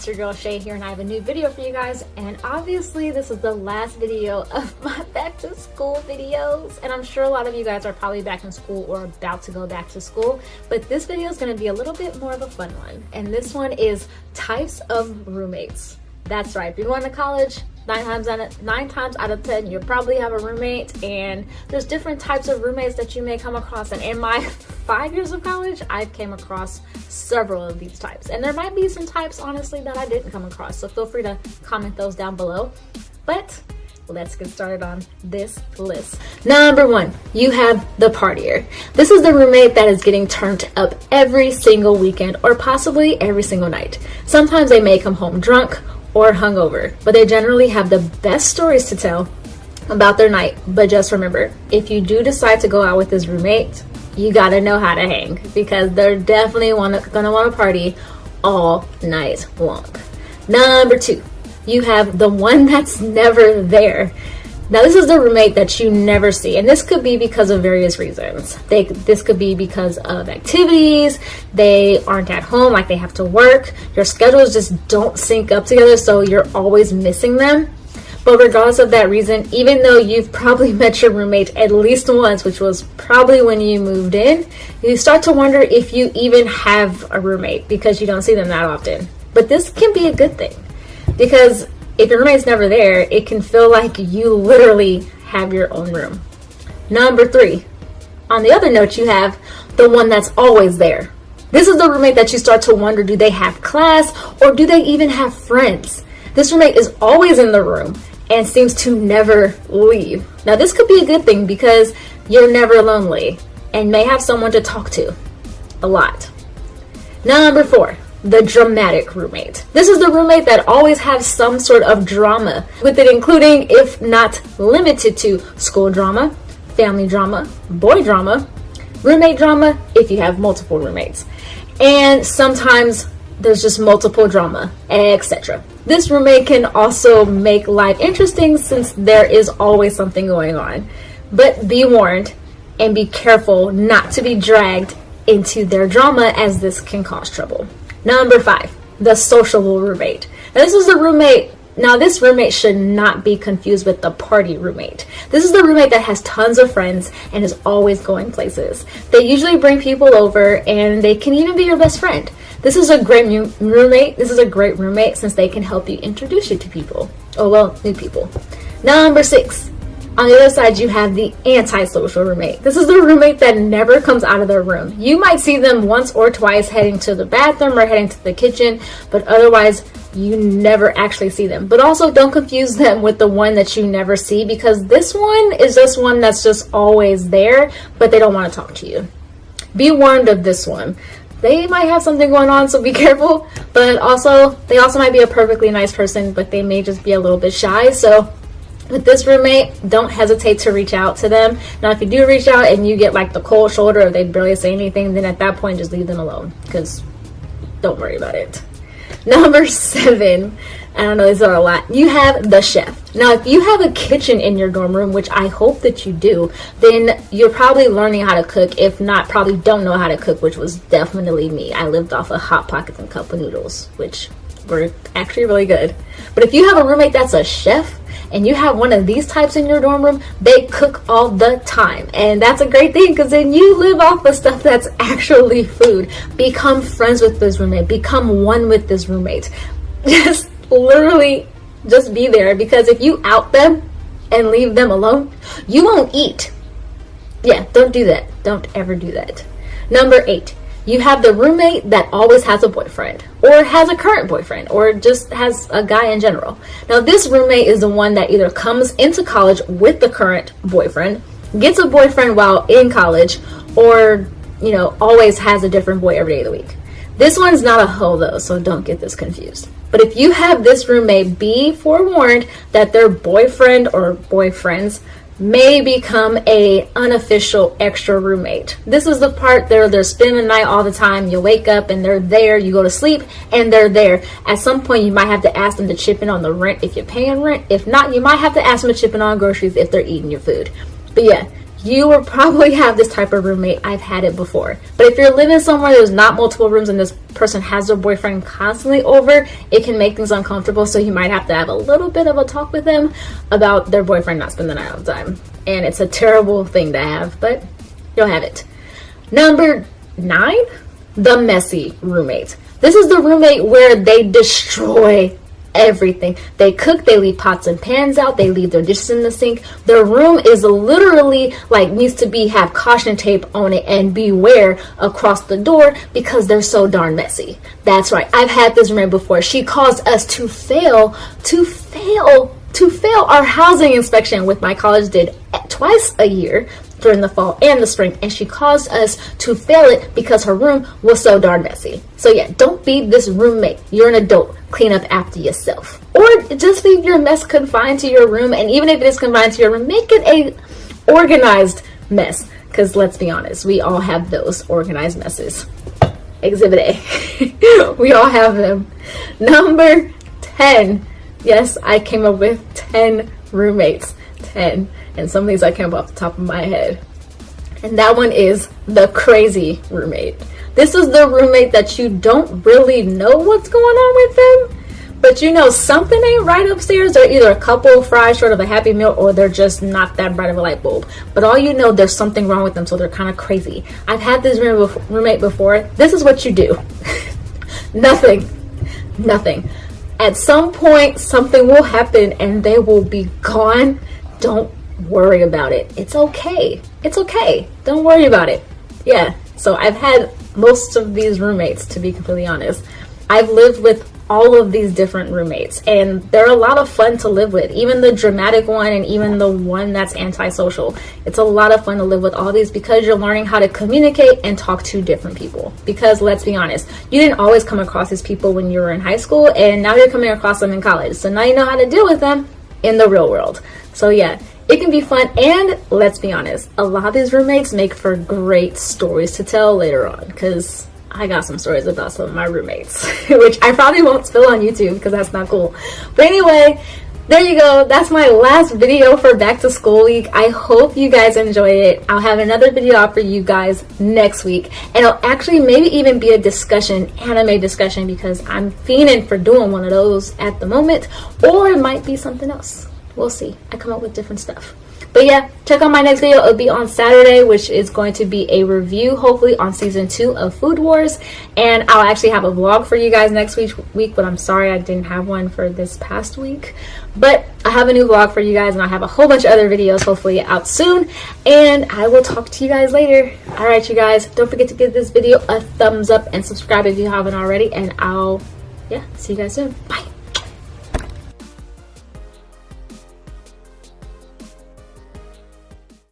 your girl Shay here, and I have a new video for you guys. And obviously this is the last video of my back to school videos, and I'm sure a lot of you guys are probably back in school or about to go back to school, but this video is going to be a little bit more of a fun one. And this one is types of roommates. That's right, if you're going to college, 9 times out of 10 you probably have a roommate, and there's different types of roommates that you may come across. And in my 5 years of college, I've came across several of these types, and there might be some types honestly that I didn't come across, so feel free to comment those down below. But let's get started on this list. Number 1, you have the partier. This is the roommate that is getting turned up every single weekend, or possibly every single night. Sometimes they may come home drunk or hungover, but they generally have the best stories to tell about their night. But just remember, if you do decide to go out with this roommate, you gotta know how to hang, because they're definitely gonna want to party all night long. Number 2, you have the one that's never there. Now this is the roommate that you never see, and this could be because of various reasons. This could be because of activities, they aren't at home, like they have to work, your schedules just don't sync up together, so you're always missing them. But regardless of that reason, even though you've probably met your roommate at least once, which was probably when you moved in, you start to wonder if you even have a roommate because you don't see them that often. But this can be a good thing, because if your roommate's never there, it can feel like you literally have your own room. Number 3, on the other note, you have the one that's always there. This is the roommate that you start to wonder, do they have class or do they even have friends? This roommate is always in the room and seems to never leave. Now this could be a good thing because you're never lonely and may have someone to talk to a lot. Number 4, the dramatic roommate. This is the roommate that always has some sort of drama with it, including, if not limited to, school drama, family drama, boy drama, roommate drama if you have multiple roommates, and sometimes there's just multiple drama, etc. This roommate can also make life interesting since there is always something going on. But be warned and be careful not to be dragged into their drama, as this can cause trouble. Number 5, the sociable roommate. Now this is the roommate. Now this roommate should not be confused with the party roommate. This is the roommate that has tons of friends and is always going places. They usually bring people over, and they can even be your best friend. This is a great roommate. This is a great roommate since they can help you introduce you to people. Oh well, new people. Number 6. On the other side, you have the antisocial roommate. This is the roommate that never comes out of their room. You might see them once or twice heading to the bathroom or heading to the kitchen, but otherwise you never actually see them. But also don't confuse them with the one that you never see, because this one is just one that's just always there, but they don't want to talk to you. Be warned of this one. They might have something going on, so be careful, but also they also might be a perfectly nice person, but they may just be a little bit shy. So with this roommate, don't hesitate to reach out to them. Now, if you do reach out and you get like the cold shoulder or they barely say anything, then at that point, just leave them alone, because don't worry about it. Number 7, I don't know, these are a lot. You have the chef. Now, if you have a kitchen in your dorm room, which I hope that you do, then you're probably learning how to cook. If not, probably don't know how to cook, which was definitely me. I lived off of Hot Pockets and cup of noodles, which were actually really good. But if you have a roommate that's a chef, and you have one of these types in your dorm room, they cook all the time. And that's a great thing, because then you live off of stuff that's actually food. Become friends with this roommate. Become one with this roommate. Just literally just be there, because if you out them and leave them alone, you won't eat. Yeah, don't do that. Don't ever do that. Number 8. You have the roommate that always has a boyfriend, or has a current boyfriend, or just has a guy in general. Now this roommate is the one that either comes into college with the current boyfriend, gets a boyfriend while in college, or, you know, always has a different boy every day of the week. This one's not a hoe though, so don't get this confused. But if you have this roommate, be forewarned that their boyfriend or boyfriends may become a unofficial extra roommate. This is the part they're spending the night all the time. You wake up and they're there, you go to sleep and they're there. At some point you might have to ask them to chip in on the rent if you're paying rent. If not, you might have to ask them to chip in on groceries if they're eating your food. But yeah, you will probably have this type of roommate. I've had it before. But if you're living somewhere there's not multiple rooms and this person has their boyfriend constantly over, it can make things uncomfortable. So you might have to have a little bit of a talk with them about their boyfriend not spending the night all the time. And it's a terrible thing to have, but you'll have it. Number 9, the messy roommate. This is the roommate where they destroy everything. They cook, they leave pots and pans out, they leave their dishes in the sink. Their room is literally like needs to be have caution tape on it and beware across the door because they're so darn messy. That's right. I've had this roommate before. She caused us to fail our housing inspection, with my college did twice a year during the fall and the spring, and she caused us to fail it because her room was so darn messy. So yeah, don't be this roommate. You're an adult. Clean up after yourself, or just leave your mess confined to your room. And even if it is confined to your room, make it a organized mess, because let's be honest, we all have those organized messes. Exhibit A. We all have them. Number 10. Yes, I came up with 10 roommates. 10. And some of these I came up off the top of my head. And that one is the crazy roommate. This is the roommate that you don't really know what's going on with them, but you know something ain't right upstairs. They're either a couple fries short of a Happy Meal, or they're just not that bright of a light bulb. But all you know, there's something wrong with them, so they're kind of crazy. I've had this roommate before. This is what you do. Nothing. At some point, something will happen and they will be gone. Don't worry about it. It's okay. Don't worry about it. Yeah. So I've had most of these roommates, to be completely honest. I've lived with all of these different roommates, and they're a lot of fun to live with. Even the dramatic one and even the one that's antisocial. It's a lot of fun to live with all these because you're learning how to communicate and talk to different people. Because let's be honest, you didn't always come across these people when you were in high school, and now you're coming across them in college. So now you know how to deal with them in the real world. So yeah, it can be fun, and let's be honest, a lot of these roommates make for great stories to tell later on, because I got some stories about some of my roommates, which I probably won't spill on YouTube because that's not cool. But anyway, there you go. That's my last video for back to school week. I hope you guys enjoyed it. I'll have another video out for you guys next week, and it'll actually maybe even be a discussion, anime discussion, because I'm fiending for doing one of those at the moment, or it might be something else. We'll see. I come up with different stuff. But yeah, check out my next video. It'll be on Saturday, which is going to be a review, hopefully, on season 2 of Food Wars. And I'll actually have a vlog for you guys next week, but I'm sorry I didn't have one for this past week. But I have a new vlog for you guys, and I have a whole bunch of other videos hopefully out soon. And I will talk to you guys later. All right, you guys, don't forget to give this video a thumbs up and subscribe if you haven't already. And I'll, see you guys soon. Bye.